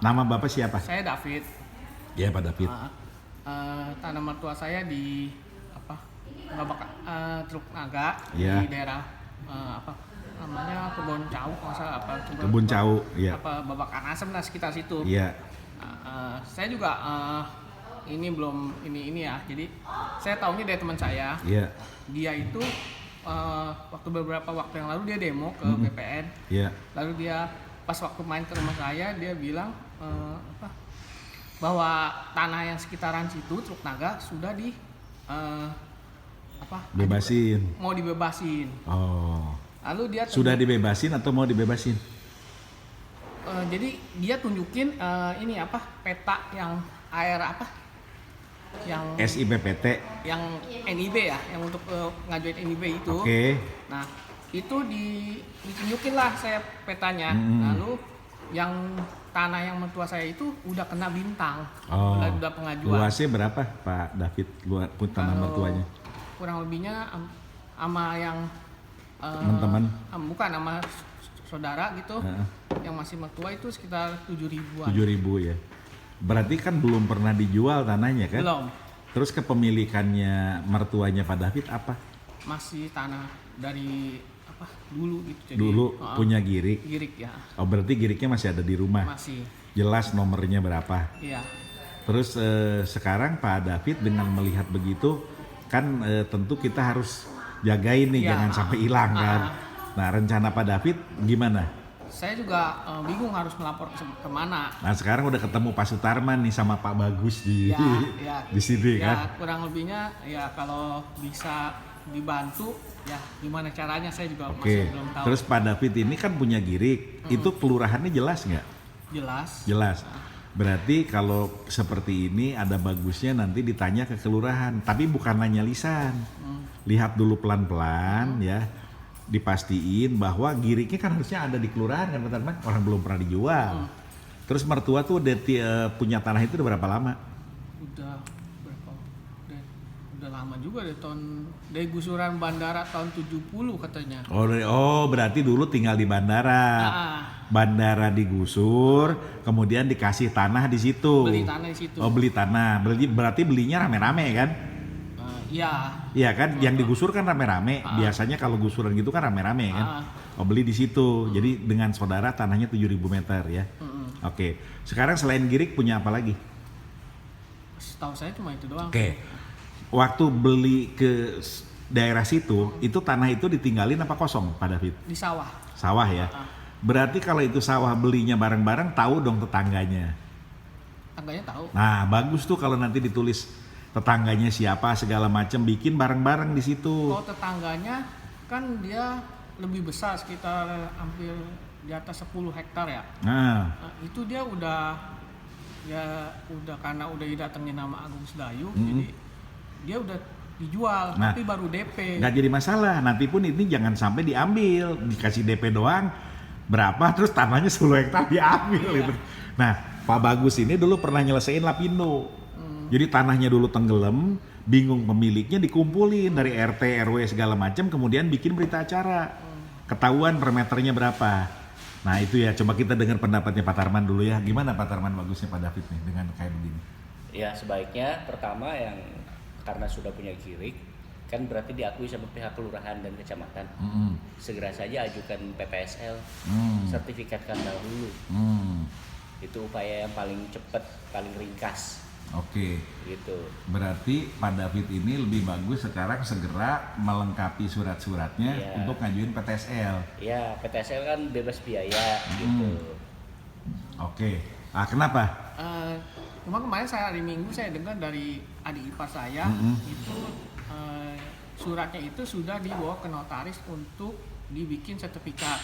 Nama Bapak siapa? Saya David. Ya, Pak David. Tanah mertua saya di apa? Babak Teluk Naga Ya. di daerah apa namanya Kebun Cau, kalau salah apa Kebun Cau, ya. apa Babakan Asem lah sekitar situ. Iya. Saya juga ini belum ini ya. Jadi saya tahunya dari teman saya. Iya. Dia itu beberapa waktu yang lalu dia demo ke BPN. Iya. Lalu dia pas waktu main ke rumah saya dia bilang bahwa tanah yang sekitaran situ Teluk Naga sudah di Bebasin. mau dibebasin. Oh. Lalu dia Sudah dibebasin atau mau dibebasin? jadi dia tunjukin ini apa peta yang air apa yang SIPPT. yang NIB ya, yang untuk ngajuin NIB itu. Oke. Nah, itu ditunjukin lah saya petanya. Lalu yang tanah yang mertua saya itu udah kena bintang. Oh. Udah pengajuan. Luasnya berapa, Pak David? Tanah mertuanya? Kurang lebihnya sama yang Teman-teman? bukan sama saudara gitu. Yang masih mertua itu sekitar 7.000-an. 7.000 ya. Berarti kan belum pernah dijual tanahnya kan? Belum. Terus kepemilikannya mertuanya Pak David apa? Masih tanah dari apa dulu gitu. Jadi, Dulu punya girik. girik ya. Oh, berarti giriknya masih ada di rumah. Masih. Jelas nomornya berapa. Iya. Terus sekarang Pak David dengan melihat begitu kan tentu kita harus jagain nih, Iya. jangan sampai hilang kan. Nah, rencana Pak David gimana? Saya juga bingung harus melapor kemana. Nah, sekarang udah ketemu Pak Sutarman nih sama Pak Bagus di Ya, di sini ya, kan. kurang lebihnya ya kalau bisa dibantu ya gimana caranya saya juga Oke. masih belum tahu. Terus Pak David ini kan punya girik. Itu kelurahannya jelas nggak? Jelas. Jelas. Berarti kalau seperti ini ada bagusnya nanti ditanya ke kelurahan, tapi bukan nanya lisan. Lihat dulu pelan-pelan ya. Dipastiin bahwa giriknya kan harusnya ada di kelurahan kan, teman-teman. Orang belum pernah dijual. Terus mertua tuh punya tanah itu udah berapa lama? Udah berapa? Udah lama juga dari gusuran bandara tahun 70 katanya. Oh, berarti dulu tinggal di bandara. Bandara digusur, kemudian dikasih tanah di situ. Beli tanah di situ. Oh, beli tanah. Berarti belinya rame-rame kan? Iya. Iya kan, yang digusur kan rame-rame. Biasanya kalau gusuran gitu kan rame-rame kan. Oh, beli di situ. Jadi dengan saudara tanahnya 7.000 meter ya. Oke. Sekarang selain girik punya apa lagi? Setahu saya cuma itu doang. Oke. Waktu beli ke daerah situ, itu tanah itu ditinggalin apa kosong, Pak David? Di sawah. Sawah ya. Berarti kalau itu sawah belinya bareng-bareng, tahu dong tetangganya. Tangganya tahu. Nah, bagus tuh kalau nanti ditulis tetangganya siapa segala macam, bikin bareng-bareng di situ. Kalau tetangganya kan dia lebih besar sekitar hampir di atas 10 hektar ya. Nah, Itu dia udah karena udah didatengin nama Agung Sedayu, jadi dia udah dijual, Nah, tapi baru DP. nggak jadi masalah. Nanti pun ini jangan sampai diambil, dikasih DP doang berapa, terus tanahnya 10 hektar diambil gitu. Nah, Pak Bagus ini dulu pernah nyelesain Lapindo. Jadi tanahnya dulu tenggelam, bingung pemiliknya, dikumpulin dari RT, RW segala macam, kemudian bikin berita acara. Ketahuan per meternya berapa. Nah itu ya, coba kita dengar pendapatnya Pak Tarman dulu ya. Gimana Pak Tarman bagusnya Pak David nih dengan kayak begini? Ya sebaiknya pertama yang karena sudah punya girik, kan berarti diakui sama pihak kelurahan dan kecamatan. Segera saja ajukan PPSL, sertifikatkan dahulu. Itu upaya yang paling cepat, paling ringkas. Oke. Gitu. Berarti Pak David ini lebih bagus sekarang segera melengkapi surat-suratnya untuk ngajuin PTSL. Ya, PTSL kan bebas biaya gitu. Oke. Ah, kenapa? Cuma kemarin hari Minggu saya dengar dari adik ipar saya itu suratnya itu sudah dibawa ke notaris untuk dibikin sertifikat.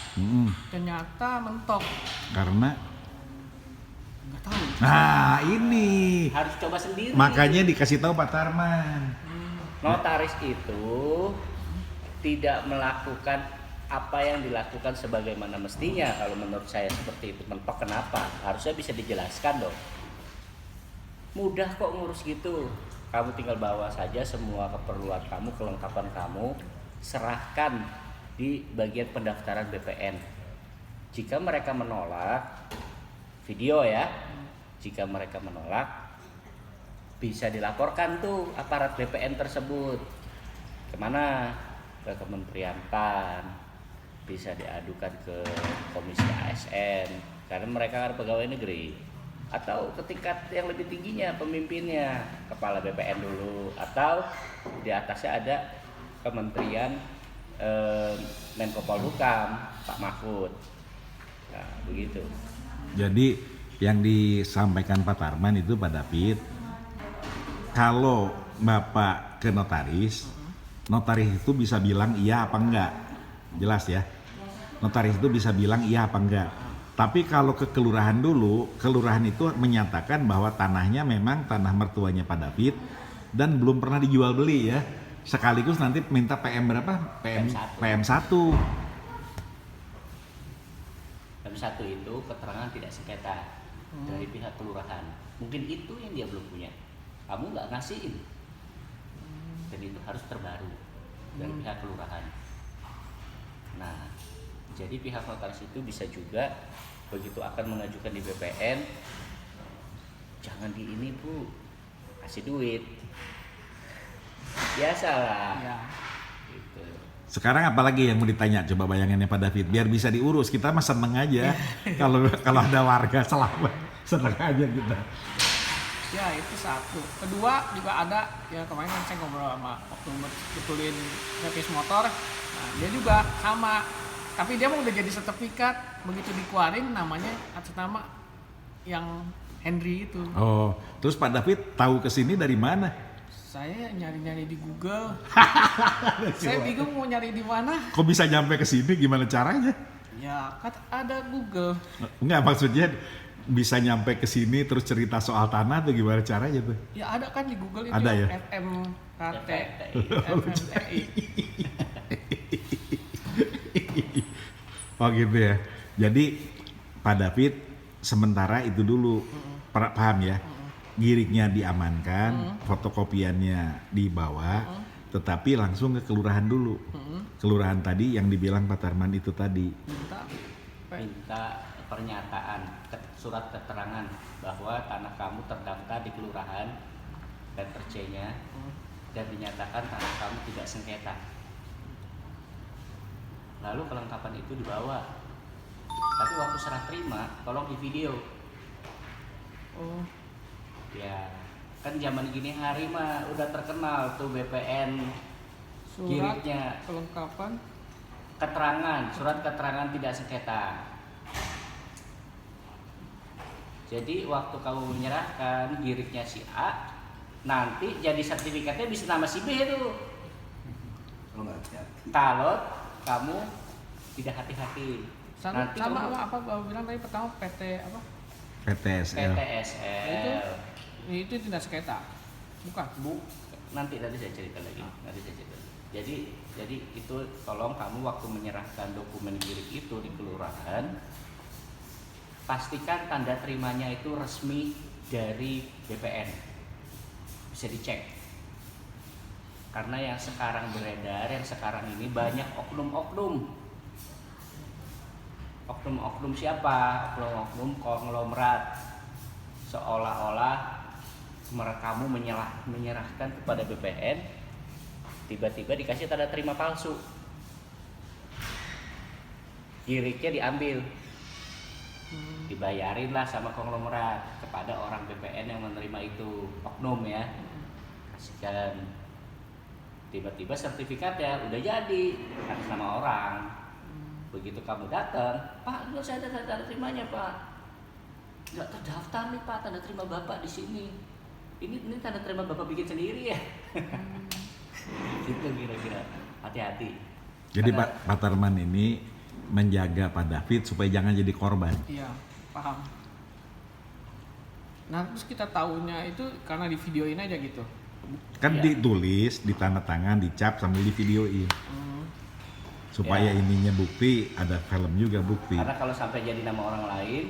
Ternyata mentok. Karena Nggak tahu. nah ini Harus coba sendiri. makanya dikasih tahu Pak Tarman. Notaris itu tidak melakukan apa yang dilakukan sebagaimana mestinya. Kalau menurut saya seperti itu. Mentok kenapa? Harusnya bisa dijelaskan dong. Mudah kok ngurus gitu. Kamu tinggal bawa saja semua keperluan kamu, kelengkapan kamu, serahkan di bagian pendaftaran BPN. Jika mereka menolak, video ya, Jika mereka menolak, bisa dilaporkan tuh aparat BPN tersebut. Kemana? Ke Kementerian PAN, bisa diadukan ke Komisi ASN, karena mereka kan pegawai negeri. Atau ke tingkat yang lebih tingginya, pemimpinnya, kepala BPN dulu, atau di atasnya ada Kementerian Menko Polhukam, Pak Mahfud. Nah, begitu. Jadi yang disampaikan Pak Tarman itu Pak David, kalau Bapak ke notaris itu bisa bilang iya apa enggak, jelas ya. Notaris itu bisa bilang iya apa enggak. Tapi kalau ke kelurahan dulu, kelurahan itu menyatakan bahwa tanahnya memang tanah mertuanya Pak David dan belum pernah dijual beli ya. Sekaligus nanti minta PM berapa? PM1. PM1 itu keterangan tidak sengketa dari pihak kelurahan. Mungkin itu yang dia belum punya. Kamu nggak ngasihin. Dan itu harus terbaru dari pihak kelurahan. Nah, jadi pihak notaris itu bisa juga begitu akan mengajukan di BPN, jangan di ini Bu, kasih duit. Biasalah. Ya. Gitu. Sekarang apalagi yang mau ditanya, coba bayangannya Pak David, biar bisa diurus. Kita mah seneng aja kalau ada warga selamat, seneng aja kita. Ya itu satu. Kedua juga ada, ya kemarin kan saya ngobrol sama waktu betulin servis motor. Nah, dia juga sama. Tapi dia mau udah jadi sertifikat, begitu dikeluarin namanya atas nama yang Henry itu. Oh, terus Pak David tahu kesini dari mana? Saya nyari-nyari di Google. Saya bingung mau nyari di mana. Kok bisa nyampe ke sini? Gimana caranya? Ya kan ada Google. Enggak, maksudnya bisa nyampe ke sini terus cerita soal tanah tuh gimana caranya tuh? Ya ada kan di Google itu Ada ya? FMKT. FMTI. Oh gitu ya. Jadi Pak David sementara itu dulu paham ya. Giriknya diamankan, fotokopiannya dibawa, tetapi langsung ke kelurahan dulu. Kelurahan tadi yang dibilang Pak Tarman itu tadi. Minta pernyataan, surat keterangan bahwa tanah kamu terdaftar di kelurahan dan RC-nya dan dinyatakan tanah kamu tidak sengketa. Lalu kelengkapan itu dibawa. Tapi waktu serah terima, tolong di video. Oh, Ya, kan zaman gini hari mah udah terkenal tuh BPN surat giriknya, kelengkapan. keterangan, surat keterangan tidak sengketa. Jadi waktu kamu menyerahkan giriknya si A, nanti jadi sertifikatnya bisa nama si B itu. Kalau kamu tidak hati-hati. Sama, Nanti sama kamu apa Bapak bilang tadi pertama PT apa? PTSL. PTSL. Itu tidak sengketa. Bukan. Nanti saya cerita lagi. Jadi itu tolong kamu waktu menyerahkan dokumen girik itu di kelurahan, pastikan tanda terimanya itu resmi dari BPN. Bisa dicek. Karena yang sekarang beredar, yang sekarang ini banyak oknum-oknum. Oknum-oknum siapa? Oknum-oknum konglomerat. Seolah-olah kamu menyerahkan kepada BPN, tiba-tiba dikasih tanda terima palsu. Giriknya diambil. Dibayarin lah sama konglomerat kepada orang BPN yang menerima itu, oknum ya. Kasihkan. Tiba-tiba sertifikatnya udah jadi atas nama orang. Begitu kamu datang, Pak, enggak saya ada tanda terimanya, Pak. Enggak terdaftar nih, Pak, tanda terima Bapak di sini. Ini tanda terima Bapak bikin sendiri ya. Gitu kira-kira. Hati-hati. Jadi Pak Tarman ini menjaga Pak David supaya jangan jadi korban. Iya, paham. Nah, terus kita tahunya itu karena di videoin aja gitu. Kan Iya. ditulis, ditandatangan, dicap sambil di videoin. Supaya Ya. ininya bukti, ada film juga bukti. Karena kalau sampai jadi nama orang lain,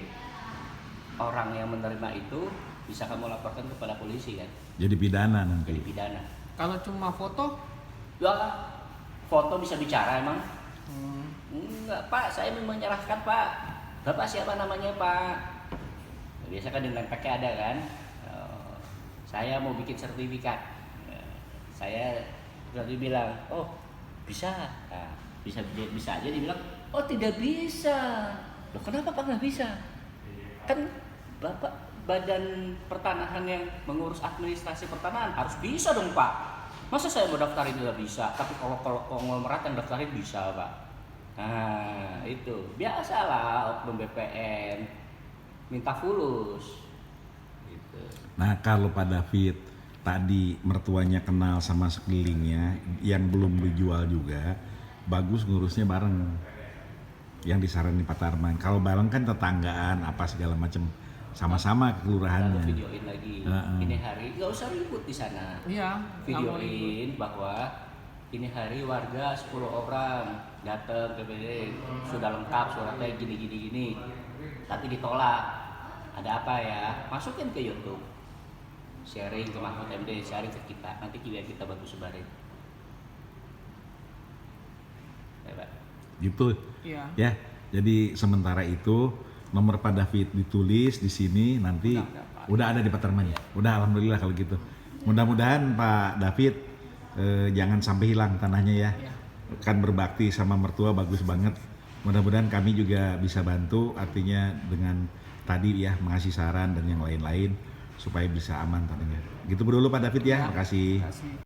orang yang menerima itu bisa kamu laporkan kepada polisi kan, Jadi pidana nanti. jadi pidana. Kalau cuma foto, Ya, foto bisa bicara emang? Enggak, Pak, saya mau menyerahkan, Pak. Bapak siapa namanya, Pak? Biasa kan di pakai ada kan, saya mau bikin sertifikat. Saya berarti bilang, oh bisa, nah, bisa aja dibilang, oh tidak bisa. Loh kenapa Pak nggak bisa? Kan Bapak Badan Pertanahan yang mengurus administrasi pertanahan harus bisa dong Pak. Masa saya mau daftarin tidak bisa, tapi kalau konglomerat yang daftarin bisa Pak. Nah itu biasalah oknum BPN minta fulus. Gitu. Nah kalau Pak David tadi mertuanya kenal sama sekelilingnya yang belum dijual juga, bagus ngurusnya bareng. Yang disaranin Pak Tarman. Kalau bareng kan tetanggaan apa segala macam, sama-sama ke kelurahannya. Lalu videoin lagi. Ini hari nggak usah ribut di sana. Iya. Videoin bahwa ini hari warga 10 orang datang ke BD sudah lengkap suratnya gini. Tapi ditolak. Ada apa ya? Masukin ke YouTube. Sharing ke Mahfud MD, sharing ke kita. Nanti kita bantu sebarin. Ya, Pak. Gitu. Iya. Ya. Jadi sementara itu nomor Pak David ditulis di sini, nanti udah ada di Pak Tarman. Udah alhamdulillah kalau gitu. Mudah-mudahan Pak David jangan sampai hilang tanahnya ya. Iya. Kan berbakti sama mertua bagus banget. Mudah-mudahan kami juga bisa bantu, artinya dengan tadi ya mengasih saran dan yang lain-lain supaya bisa aman tanahnya. Gitu dulu Pak David ya. Ya. Makasih. Terima kasih.